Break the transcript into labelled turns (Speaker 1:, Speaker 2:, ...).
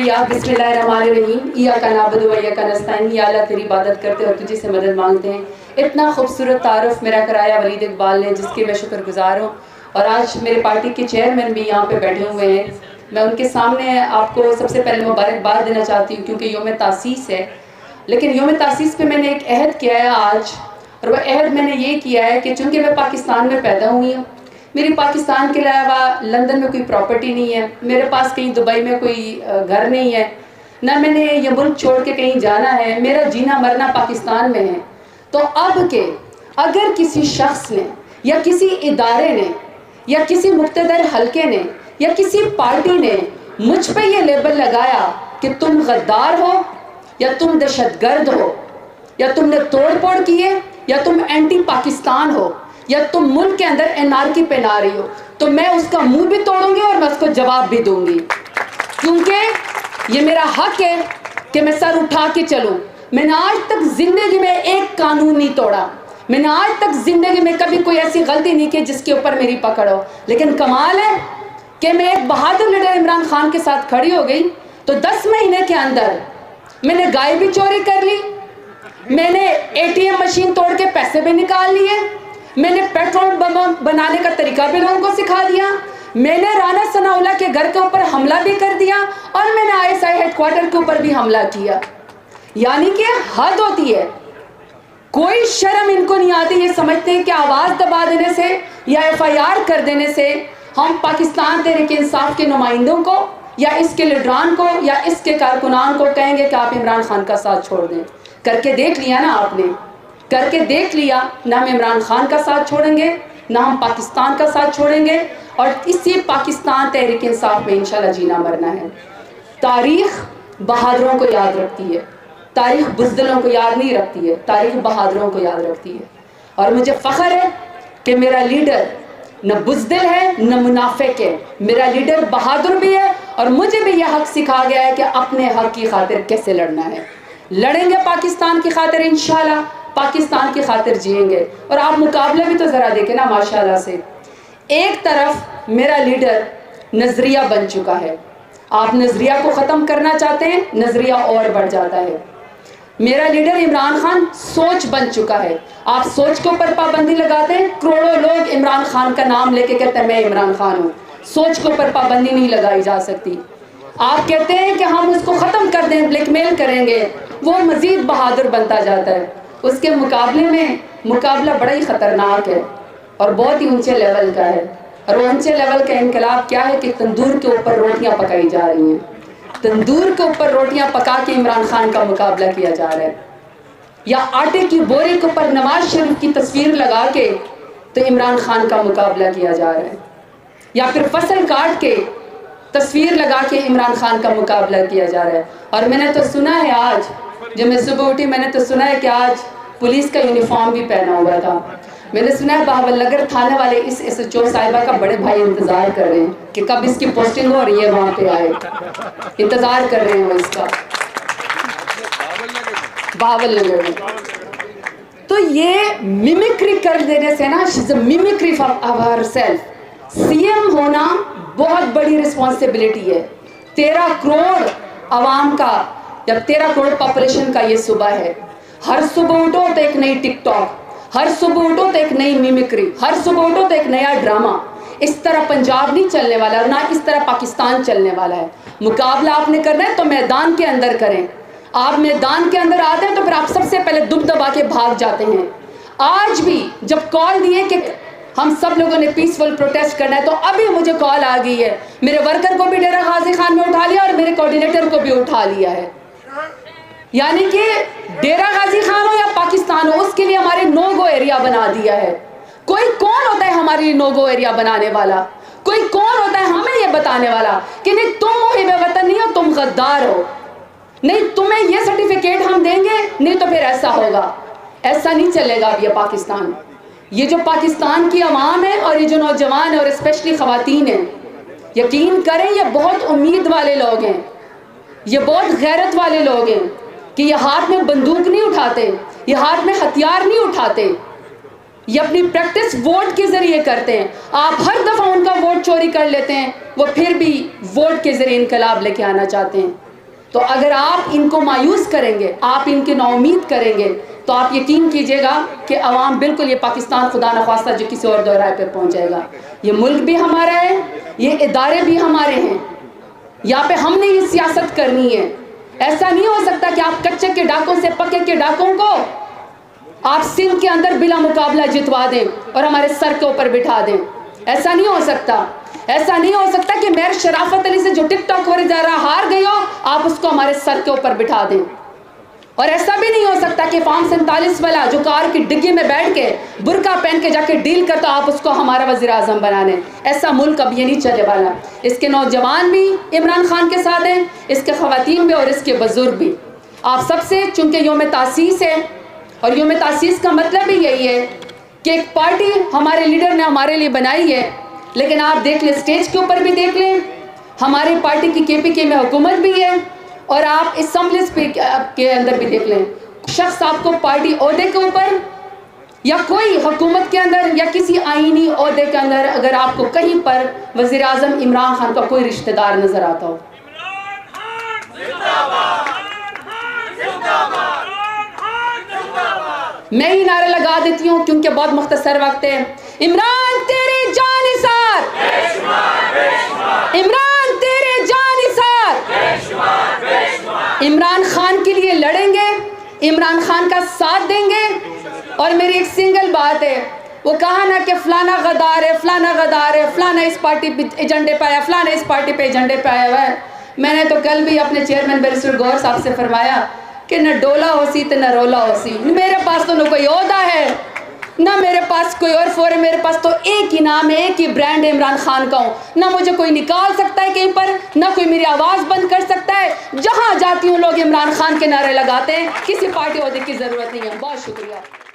Speaker 1: شکریہ. بسم اللہ الرحمن الرحیم. ایاک نعبد و ایاک نستعین. یا اللہ تیری عبادت کرتے اور تجھے سے مدد مانگتے ہیں. اتنا خوبصورت تعارف میرا کرایا ولید اقبال نے، جس کی میں شکر گزار ہوں. اور آج میرے پارٹی کے چیئرمین بھی یہاں پہ بیٹھے ہوئے ہیں. میں ان کے سامنے آپ کو سب سے پہلے مبارکباد دینا چاہتی ہوں کیونکہ یوم تاسیس ہے. لیکن یوم تاسیس پہ میں نے ایک عہد کیا ہے آج، اور وہ عہد میں نے یہ کیا ہے کہ چونکہ میں پاکستان میں پیدا ہوئی ہوں، میری پاکستان کے علاوہ لندن میں کوئی پراپرٹی نہیں ہے، میرے پاس کہیں دبئی میں کوئی گھر نہیں ہے، نہ میں نے یہ ملک چھوڑ کے کہیں جانا ہے، میرا جینا مرنا پاکستان میں ہے. تو اب کہ اگر کسی شخص نے یا کسی ادارے نے یا کسی مقتدر حلقے نے یا کسی پارٹی نے مجھ پہ یہ لیبل لگایا کہ تم غدار ہو یا تم دہشت گرد ہو یا تم نے توڑ پھوڑ کیے یا تم اینٹی پاکستان ہو یا تم ملک کے اندر انارکی پہنا رہی ہو، تو میں اس کا منہ بھی توڑوں گی اور میں اس کو جواب بھی دوں گی، کیونکہ یہ میرا حق ہے کہ میں سر اٹھا کے چلوں. میں نے آج تک زندگی میں ایک قانون نہیں توڑا، میں نے آج تک زندگی میں کبھی کوئی ایسی غلطی نہیں کی جس کے اوپر میری پکڑ ہو. لیکن کمال ہے کہ میں ایک بہادر لیڈر عمران خان کے ساتھ کھڑی ہو گئی تو 10 مہینے کے اندر میں نے گائے بھی چوری کر لی، میں نے ATM مشین توڑ کے پیسے بھی نکال لیے، میں نے پیٹرول بنانے کا طریقہ بھی لوگوں کو سکھا دیا، میں نے رانا ثناء اللہ کے گھر کے اوپر حملہ بھی کر دیا، اور میں نے ISI ہیڈ کوارٹر کے اوپر بھی حملہ کیا. یعنی کہ حد ہوتی ہے. کوئی شرم ان کو نہیں آتی. یہ سمجھتے ہیں کہ آواز دبا دینے سے یا FIR کر دینے سے ہم پاکستان تحریک انصاف کے نمائندوں کو یا اس کے لیڈران کو یا اس کے کارکنان کو کہیں گے کہ آپ عمران خان کا ساتھ چھوڑ دیں. کر کے دیکھ لیا نا آپ نے، کر کے دیکھ لیا. نہ ہم عمران خان کا ساتھ چھوڑیں گے، نہ ہم پاکستان کا ساتھ چھوڑیں گے، اور اسی پاکستان تحریک انصاف میں انشاءاللہ جینا مرنا ہے. تاریخ بہادروں کو یاد رکھتی ہے، تاریخ بزدلوں کو یاد نہیں رکھتی ہے، تاریخ بہادروں کو یاد رکھتی ہے. اور مجھے فخر ہے کہ میرا لیڈر نہ بزدل ہے نہ منافق ہے، میرا لیڈر بہادر بھی ہے، اور مجھے بھی یہ حق سکھا گیا ہے کہ اپنے حق کی خاطر کیسے لڑنا ہے. لڑیں گے پاکستان کی خاطر، انشاءاللہ پاکستان کی خاطر جئیں گے. اور آپ مقابلہ بھی تو ذرا دیکھیں نا ماشاءاللہ سے. ایک طرف میرا لیڈر نظریہ بن چکا ہے، آپ نظریہ کو ختم کرنا چاہتے ہیں، نظریہ اور بڑھ جاتا ہے. میرا لیڈر عمران خان سوچ بن چکا ہے، آپ سوچ کے اوپر پابندی لگاتے ہیں. کروڑوں لوگ عمران خان کا نام لے کے کہتے ہیں میں عمران خان ہوں. سوچ کے اوپر پابندی نہیں لگائی جا سکتی. آپ کہتے ہیں کہ ہم اس کو ختم کر دیں، بلیک میل کریں گے، وہ مزید بہادر بنتا جاتا ہے. اس کے مقابلے میں مقابلہ بڑا ہی خطرناک ہے اور بہت ہی اونچے لیول کا ہے. اور وہ اونچے لیول کا انقلاب کیا ہے کہ تندور کے اوپر روٹیاں پکائی جا رہی ہیں. تندور کے اوپر روٹیاں پکا کے عمران خان کا مقابلہ کیا جا رہا ہے، یا آٹے کی بورے کے اوپر نواز شریف کی تصویر لگا کے تو عمران خان کا مقابلہ کیا جا رہا ہے، یا پھر فصل کاٹ کے تصویر لگا کے عمران خان کا مقابلہ کیا جا رہا ہے. اور میں نے تو سنا ہے، آج جب میں صبح اٹھی میں نے تو سنا ہے کہ آج پولیس کا یونیفارم بھی پہنا ہوا تھا. میں نے سنا ہے بہاول نگر تھانے والے اس SHO صاحبہ کا بڑے بھائی انتظار کر رہے ہیں کہ کب اس کی پوسٹنگ ہو رہی ہے، وہاں پہ آئے، انتظار کر رہے ہیں وہ اس کا بہاول نگر میں. تو یہ میمکری کر دینے سے نا، mimicry for our self. CM ہونا بہت بڑی رسپانسبلٹی ہے. 13 کروڑ عوام کا یا 13 کروڑ پاپولیشن کا یہ صوبہ ہے. ہر صبح اٹھو تو ایک نئی ٹک ٹاک، ہر صبح اٹھو تو ایک نئی میمکری، ہر صبح اٹھو تو ایک نیا ڈرامہ. اس طرح پنجاب نہیں چلنے والا، نہ اس طرح پاکستان چلنے والا ہے. مقابلہ آپ نے کرنا ہے تو میدان کے اندر کریں. آپ میدان کے اندر آتے ہیں تو پھر آپ سب سے پہلے دب دبا کے بھاگ جاتے ہیں. آج بھی جب کال دیے کہ ہم سب لوگوں نے پیسفل پروٹیسٹ کرنا ہے، تو ابھی مجھے کال آ گئی ہے، میرے ورکر کو بھی ڈیرہ غازی خان میں اٹھا لیا اور میرے کوارڈینیٹر کو بھی اٹھا لیا ہے. یعنی کہ ڈیرہ غازی خان ہو یا پاکستان ہو، اس کے لیے ہمارے نو گو ایریا بنا دیا ہے. کوئی کون ہوتا ہے ہماری نو گو ایریا بنانے والا؟ کوئی کون ہوتا ہے ہمیں یہ بتانے والا کہ نہیں تم محب وطن نہیں ہو، تم غدار ہو، نہیں تمہیں یہ سرٹیفکیٹ ہم دیں گے، نہیں تو پھر ایسا ہوگا. ایسا نہیں چلے گا اب یہ پاکستان. یہ جو پاکستان کی عوام ہے اور یہ جو نوجوان ہے اور اسپیشلی خواتین ہیں، یقین کریں یہ بہت امید والے لوگ ہیں، یہ بہت غیرت والے لوگ ہیں کہ یہ ہاتھ میں بندوق نہیں اٹھاتے، یہ ہاتھ میں ہتھیار نہیں اٹھاتے، یہ اپنی پریکٹس ووٹ کے ذریعے کرتے ہیں. آپ ہر دفعہ ان کا ووٹ چوری کر لیتے ہیں، وہ پھر بھی ووٹ کے ذریعے انقلاب لے کے آنا چاہتے ہیں. تو اگر آپ ان کو مایوس کریں گے، آپ ان کی ناامید کریں گے، تو آپ یقین کیجئے گا کہ عوام بالکل یہ پاکستان خدا نخواستہ جو کسی اور دورائے پہ پہنچ جائے گا۔ یہ ملک بھی ہمارا ہے، یہ ادارے بھی ہمارے ہیں، یہاں پہ ہم نے یہ سیاست کرنی ہے۔ ایسا نہیں ہو سکتا کہ آپ کچے کے ڈاکوں سے پکے کے ڈاکوں کو آپ سندھ کے اندر بلا مقابلہ جتوا دیں اور ہمارے سر کے اوپر بٹھا دیں۔ ایسا نہیں ہو سکتا۔ ایسا نہیں ہو سکتا کہ میر شرافت علی سے جو ٹک ٹاک وغیرہ ہار گئی ہو، آپ اس کو ہمارے سر کے اوپر بٹھا دیں۔ اور ایسا بھی نہیں ہو سکتا کہ فارم 47 والا جو کار کی ڈگی میں بیٹھ کے برقع پہن کے جا کے ڈیل کرتا، آپ اس کو ہمارا وزیر اعظم بنانے۔ ایسا ملک اب یہ نہیں چلے والا۔ اس کے نوجوان بھی عمران خان کے ساتھ ہیں، اس کے خواتین بھی اور اس کے بزرگ بھی۔ آپ سب سے، چونکہ یوم تاسیس ہے اور یوم تاسیس کا مطلب ہی یہی ہے کہ ایک پارٹی ہمارے لیڈر نے ہمارے لیے بنائی ہے، لیکن آپ دیکھ لیں اسٹیج کے اوپر بھی دیکھ لیں، ہماری پارٹی کی KPK میں حکومت بھی ہے، اور آپ اسمبلیز کے اندر بھی دیکھ لیں، شخص آپ کو پارٹی عہدے کے اوپر یا کوئی حکومت کے اندر یا کسی آئینی عہدے کے اندر اگر آپ کو کہیں پر وزیر اعظم عمران خان کا کوئی رشتہ دار نظر آتا ہو، میں ہی نعرہ لگا دیتی ہوں کیونکہ بہت مختصر وقت ہے۔ عمران تیرے جان نثار، عمران تیرے جان نثار، عمران خان کے لیے لڑیں گے، عمران خان کا ساتھ دیں گے۔ اور میری ایک سنگل بات ہے، وہ کہا نا کہ فلانا غدار ہے، فلانا غدار ہے، فلانا اس پارٹی پہ ایجنڈے پہ آیا، فلانا اس پارٹی پہ ایجنڈے پہ آیا ہوا ہے۔ میں نے تو کل بھی اپنے چیئرمین بیرسٹر گوہر صاحب سے فرمایا کہ نہ ڈولا ہو سی تو نہ رولا ہو سی۔ میرے پاس تو نہ کوئی عہدہ ہے، نہ میرے پاس کوئی اور فور ہے، میرے پاس تو ایک ہی نام ہے، ایک ہی برانڈ ہے، عمران خان کا ہوں۔ نہ مجھے کوئی نکال سکتا ہے کہیں پر، نہ کوئی میری آواز بند کر سکتا ہے۔ جہاں جاتی ہوں لوگ عمران خان کے نعرے لگاتے ہیں، کسی پارٹی عہدے کی ضرورت نہیں ہے۔ بہت شکریہ۔